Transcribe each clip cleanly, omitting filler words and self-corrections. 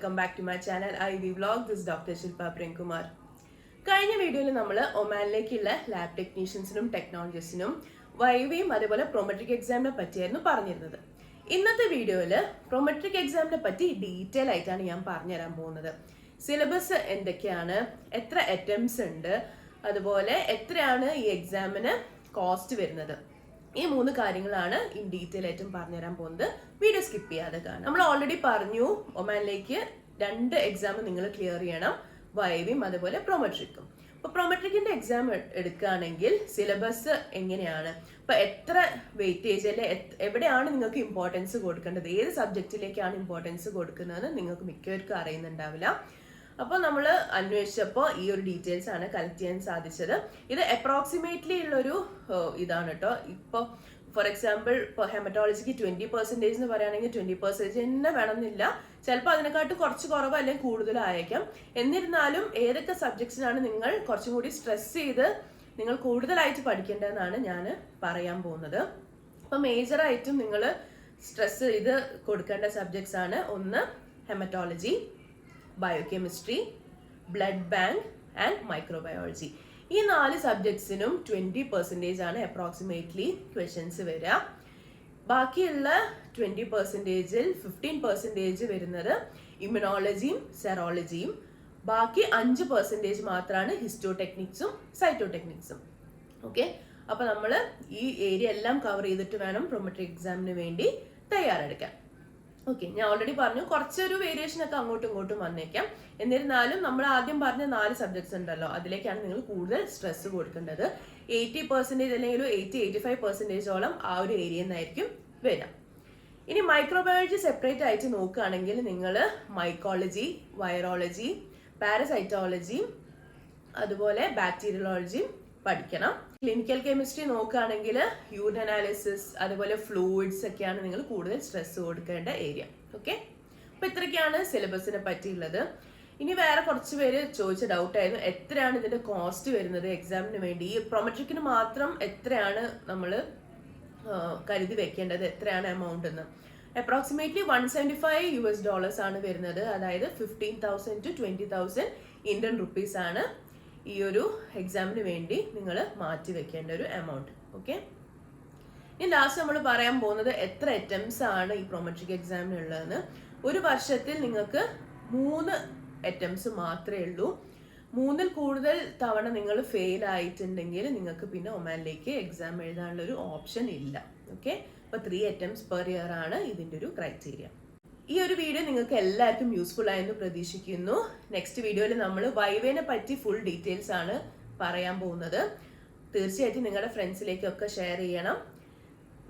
Welcome back to my channel Ivy vlog. This doctor Shilpa Premkumar. കഴിഞ്ഞ വീഡിയോയിൽ നമ്മൾ ഒമാനിലേക്കുള്ള ലാബ് ടെക്നീഷ്യൻസിനും ടെക്നോളജിസ്റ്റിനും വൈവിയും അതേപോലെ പ്രൊമെട്രിക് എക്സാമിനെ പറ്റിയായിരുന്നു പറഞ്ഞിരുന്നത്. ഇന്നത്തെ വീഡിയോയിൽ പ്രൊമെട്രിക് എക്സാമിനെ പറ്റി ഡീറ്റെയിൽ ആയിട്ടാണ് ഞാൻ പറഞ്ഞുതരാൻ പോകുന്നത്. സിലബസ് എന്തൊക്കെയാണ്, എത്ര അറ്റംപ്റ്റ്സ് ഉണ്ട്, അതുപോലെ എത്രയാണ് ഈ എക്സാമിന് കോസ്റ്റ് വരുന്നത്, ഈ 3 കാര്യങ്ങളാണ് ഇൻ ഡീറ്റെയിൽ ആയിട്ടും പറഞ്ഞുതരാൻ പോകുന്നത്. വീഡിയോ സ്കിപ്പ് ചെയ്യാതെ കാണാം. നമ്മൾ ഓൾറെഡി പറഞ്ഞു ഒമാനിലേക്ക് 2 എക്സാം നിങ്ങൾ ക്ലിയർ ചെയ്യണം, വൈവിയും അതുപോലെ പ്രൊമെട്രിക്കും. അപ്പൊ പ്രൊമെട്രിക്കിന്റെ എക്സാം എടുക്കുകയാണെങ്കിൽ സിലബസ് എങ്ങനെയാണ്, ഇപ്പൊ എത്ര വെയിറ്റേജ് അല്ലെ എവിടെയാണ് നിങ്ങൾക്ക് ഇമ്പോർട്ടൻസ് കൊടുക്കേണ്ടത്, ഏത് സബ്ജക്റ്റിലേക്കാണ് ഇമ്പോർട്ടൻസ് കൊടുക്കുന്നത് നിങ്ങൾക്ക് മിക്കവർക്കും അറിയുന്നുണ്ടാവില്ല. അപ്പോൾ നമ്മൾ അന്വേഷിച്ചപ്പോൾ ഈ ഒരു ഡീറ്റെയിൽസ് ആണ് കളക്ട് ചെയ്യാൻ സാധിച്ചത്. ഇത് അപ്രോക്സിമേറ്റ്ലി ഉള്ളൊരു ഇതാണ് കേട്ടോ. ഇപ്പോൾ ഫോർ എക്സാമ്പിൾ ഇപ്പോൾ ഹെമറ്റോളജിക്ക് 20% എന്ന് പറയുകയാണെങ്കിൽ 20% തന്നെ വേണമെന്നില്ല, ചിലപ്പോൾ അതിനെക്കാട്ട് കുറച്ച് കുറവ് അല്ലെങ്കിൽ കൂടുതലായേക്കാം. എന്നിരുന്നാലും ഏതൊക്കെ സബ്ജക്ട്സിനാണ് നിങ്ങൾ കുറച്ചും കൂടി സ്ട്രെസ് ചെയ്ത് നിങ്ങൾ കൂടുതലായിട്ട് പഠിക്കേണ്ടതെന്നാണ് ഞാൻ പറയാൻ പോകുന്നത്. അപ്പോൾ മേജറായിട്ടും നിങ്ങൾ സ്ട്രെസ് ചെയ്ത് കൊടുക്കേണ്ട സബ്ജക്ട്സ് ആണ് ഒന്ന് haematology, biochemistry, blood bank and microbiology. ഈ 4 സബ്ജക്ട്സിനും 20% ആണ് അപ്രോക്സിമേറ്റ്ലി ക്വസ്റ്റ്യൻസ് വരിക. ബാക്കിയുള്ള 20%-ൽ 15% വരുന്നത് ഇമ്യൂണോളജിയും സെറോളജിയും, ബാക്കി 5% മാത്രമാണ് ഹിസ്റ്റോ ടെക്നിക്സും സൈറ്റോ ടെക്നിക്സും. ഓക്കെ, അപ്പൊ നമ്മൾ ഈ ഏരിയ എല്ലാം കവർ ചെയ്തിട്ട് വേണം പ്രൊമെട്രിക് എക്സാമിന് വേണ്ടി തയ്യാറെടുക്കാൻ. ഓക്കെ, ഞാൻ ഓൾറെഡി പറഞ്ഞു കുറച്ചൊരു വേരിയേഷൻ ഒക്കെ അങ്ങോട്ടും ഇങ്ങോട്ടും വന്നേക്കാം. എന്നിരുന്നാലും നമ്മൾ ആദ്യം പറഞ്ഞ 4 സബ്ജക്ട്സ് ഉണ്ടല്ലോ, അതിലേക്കാണ് നിങ്ങൾ കൂടുതൽ സ്ട്രെസ് കൊടുക്കേണ്ടത്. 80% അല്ലെങ്കിൽ 80-85% ആ ഒരു ഏരിയ നിന്നായിരിക്കും വരാം. ഇനി മൈക്രോബയോളജി സെപ്പറേറ്റ് ആയിട്ട് നോക്കുകയാണെങ്കിൽ നിങ്ങൾ മൈക്കോളജി, വൈറോളജി, പാരസൈറ്റോളജി അതുപോലെ ബാക്ടീരിയോളജിയും പഠിക്കണം. ക്ലിനിക്കൽ കെമിസ്ട്രി നോക്കുകയാണെങ്കിൽ യൂറിൻ അനാലിസിസ് അതുപോലെ ഫ്ലൂയിഡ്സ് ഒക്കെയാണ് നിങ്ങൾ കൂടുതൽ സ്ട്രെസ് കൊടുക്കേണ്ട ഏരിയ. ഓക്കെ, അപ്പൊ ഇത്രയൊക്കെയാണ് സിലബസിനെ പറ്റിയുള്ളത്. ഇനി വേറെ കുറച്ച് പേര് ചോദിച്ച ഡൗട്ടായിരുന്നു, എത്രയാണ് ഇതിന്റെ കോസ്റ്റ് വരുന്നത് എക്സാമിന് വേണ്ടി, ഈ പ്രൊമെട്രിക്കിന് മാത്രം എത്രയാണ് നമ്മൾ കരുതി വെക്കേണ്ടത്, എത്രയാണ് എമൗണ്ട് എന്ന്. അപ്രോക്സിമേറ്റ്ലി $175 ആണ് വരുന്നത്. അതായത് 15,000 to 20,000 ഇന്ത്യൻ റുപ്പീസ് ആണ് ഈ ഒരു എക്സാമിന് വേണ്ടി നിങ്ങൾ മാറ്റി വെക്കേണ്ട ഒരു എമൗണ്ട്. ഓക്കെ, ഇനി ലാസ്റ്റ് നമ്മൾ പറയാൻ പോകുന്നത് എത്ര അറ്റംപ്റ്റ്സ് ആണ് ഈ പ്രൊമെട്രിക് എക്സാമിന് ഉള്ളതെന്ന്. ഒരു വർഷത്തിൽ നിങ്ങൾക്ക് 3 അറ്റംപ്റ്റ്സ് മാത്രമേ ഉള്ളൂ. 3-ൽ കൂടുതൽ തവണ നിങ്ങൾ ഫെയിൽ ആയിട്ടുണ്ടെങ്കിൽ നിങ്ങൾക്ക് പിന്നെ ഒമാനിലേക്ക് എക്സാം എഴുതാനുള്ള ഒരു ഓപ്ഷൻ ഇല്ല. ഓക്കെ, അപ്പോൾ 3 അറ്റംപ്റ്റ്സ് പെർ ഇയർ ആണ് ഇതിൻ്റെ ഒരു ക്രൈറ്റീരിയ. ഈ ഒരു വീഡിയോ നിങ്ങൾക്ക് എല്ലാവർക്കും യൂസ്ഫുൾ ആയെന്ന് പ്രതീക്ഷിക്കുന്നു. നെക്സ്റ്റ് വീഡിയോയിൽ നമ്മൾ വൈവേനെ പറ്റി ഫുൾ ഡീറ്റെയിൽസ് ആണ് പറയാൻ പോകുന്നത്. തീർച്ചയായിട്ടും നിങ്ങളുടെ ഫ്രണ്ട്സിലേക്കൊക്കെ ഷെയർ ചെയ്യണം.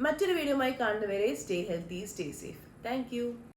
മറ്റൊരു വീഡിയോയുമായി കാണുന്നവരെ stay healthy, stay safe. Thank